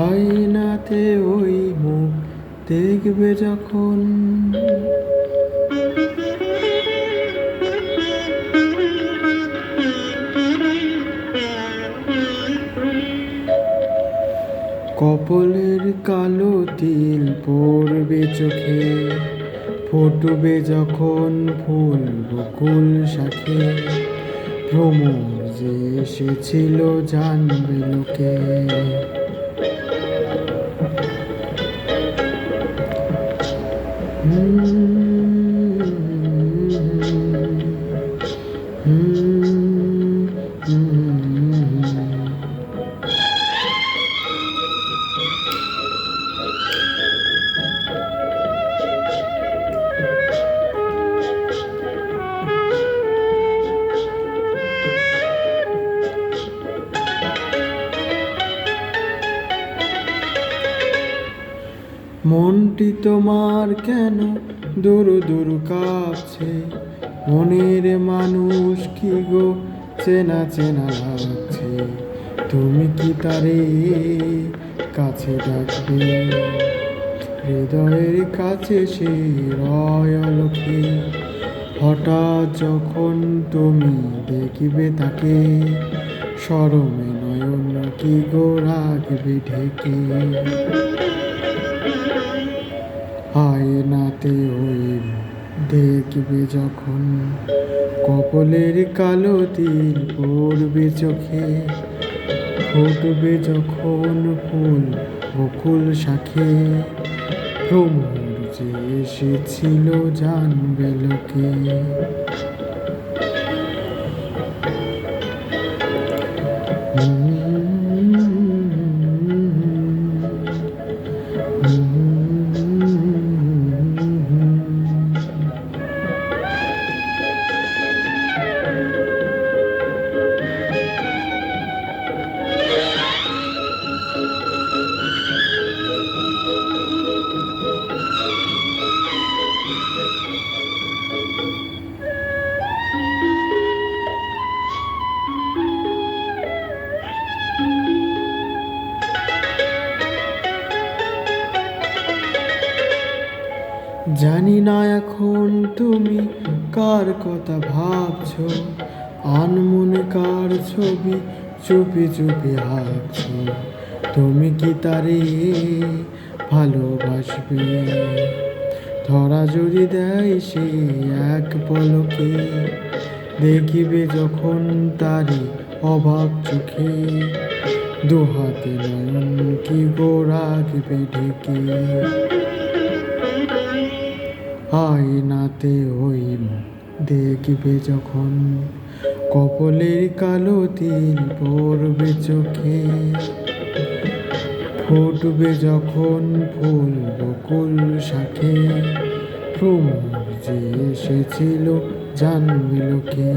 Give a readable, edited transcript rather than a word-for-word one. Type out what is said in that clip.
আয়নাতে ওই মুখ দেখবে যখন, কপালের কালো তিল পড়বে চোখে, ফুটবে যখন ফুল বকুল শাখে, ভ্রমর যে এসেছিল জানবে লোকে। মনটি তোমার কেন দুরু দুরু কাঁপছে, মনের মানুষ কি গো চেনা চেনা লাগছে, তুমি কি তারে কাছে ডাকবে, হৃদয়ের কাছে সে রয় অলক্ষে, হঠাৎ যখন তুমি দেখিবে তাকে, শরমে নয়ন কি গো রাখবে ঢেকে। আয়নাতে ওই দেখবে যখন, কপালের কালো তিল পড়বে চোখে, ফুটবে যখন ফুল বকুল শাখে, ভ্রমর যে এসেছিল জানবে লোকে। জানি না এখন তুমি কার কথা ভাবছো, আনমনে কার ছবি চুপি চুপি আঁকছো, তুমি কি তারে ভালোবাসবে, ধরা যদি দেয় সে এক পলকে, দেখিবে যখন তারে অবাক চোখে, দুহাতে নয়ন কি গো রাখবে ঢেকে। আয়নাতে ওই মুখ দেখবে যখন, কপালের কালো তিল পড়বে চোখে, ফুটবে যখন ফুল বকুল শাখে, ভ্রমর যে এসেছিল জানবে লোকে।